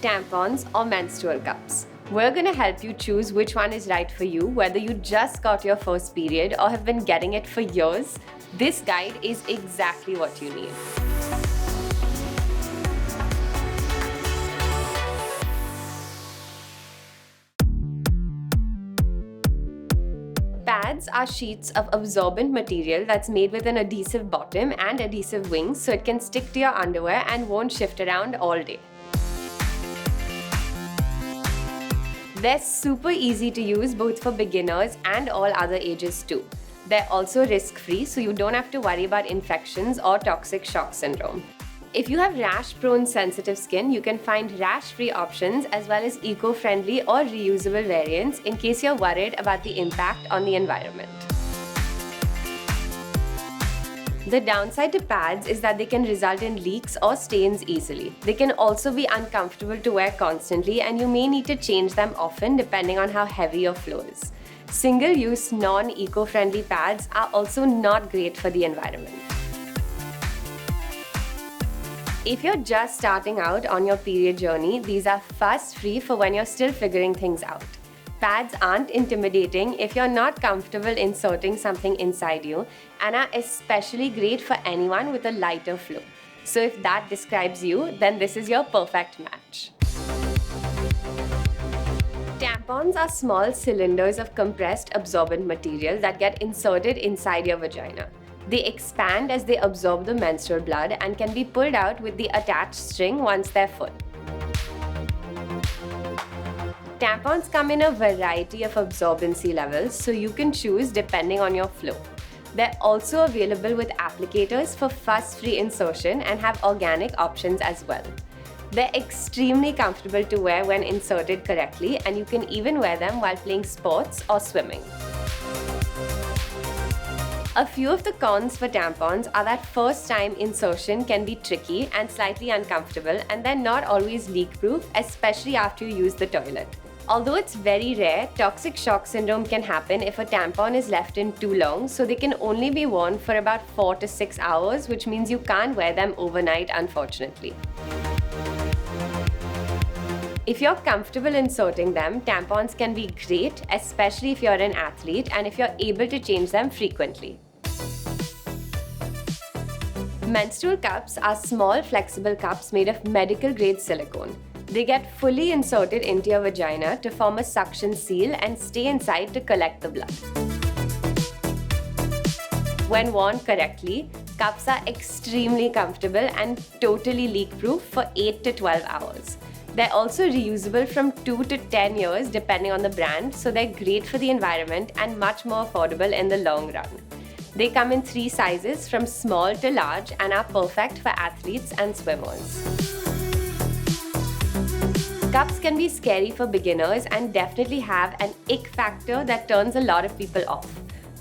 tampons, or menstrual cups. We're going to help you choose which one is right for you, whether you just got your first period or have been getting it for years. This guide is exactly what you need. Pads are sheets of absorbent material that's made with an adhesive bottom and adhesive wings, so it can stick to your underwear and won't shift around all day. They're super easy to use both for beginners and all other ages too. They're also risk-free, so you don't have to worry about infections or toxic shock syndrome. If you have rash-prone sensitive skin, you can find rash-free options as well as eco-friendly or reusable variants in case you're worried about the impact on the environment. The downside to pads is that they can result in leaks or stains easily. They can also be uncomfortable to wear constantly, and you may need to change them often depending on how heavy your flow is. Single-use, non-eco-friendly pads are also not great for the environment. If you're just starting out on your period journey, these are fuss-free for when you're still figuring things out. Pads aren't intimidating if you're not comfortable inserting something inside you, and are especially great for anyone with a lighter flow. So if that describes you, then this is your perfect match. Tampons are small cylinders of compressed absorbent material that get inserted inside your vagina. They expand as they absorb the menstrual blood and can be pulled out with the attached string once they're full. Tampons come in a variety of absorbency levels, so you can choose depending on your flow. They're also available with applicators for fuss-free insertion and have organic options as well. They're extremely comfortable to wear when inserted correctly, and you can even wear them while playing sports or swimming. A few of the cons for tampons are that first-time insertion can be tricky and slightly uncomfortable, and they're not always leak-proof, especially after you use the toilet. Although it's very rare, toxic shock syndrome can happen if a tampon is left in too long, so they can only be worn for about 4 to 6 hours, which means you can't wear them overnight, unfortunately. If you're comfortable inserting them, tampons can be great, especially if you're an athlete and if you're able to change them frequently. Menstrual cups are small, flexible cups made of medical-grade silicone. They get fully inserted into your vagina to form a suction seal and stay inside to collect the blood. When worn correctly, cups are extremely comfortable and totally leak-proof for 8 to 12 hours. They're also reusable from 2 to 10 years depending on the brand, so they're great for the environment and much more affordable in the long run. They come in 3 sizes from small to large and are perfect for athletes and swimmers. Cups can be scary for beginners and definitely have an ick factor that turns a lot of people off.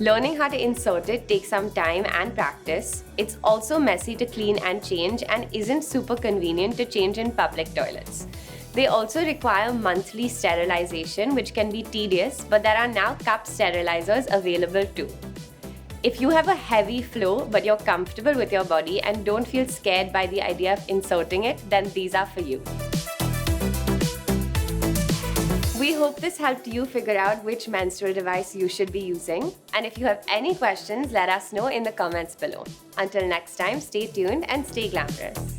Learning how to insert it takes some time and practice. It's also messy to clean and change and isn't super convenient to change in public toilets. They also require monthly sterilization, which can be tedious, but there are now cup sterilizers available too. If you have a heavy flow but you're comfortable with your body and don't feel scared by the idea of inserting it, then these are for you. We hope this helped you figure out which menstrual device you should be using. And if you have any questions, let us know in the comments below. Until next time, stay tuned and stay glamorous.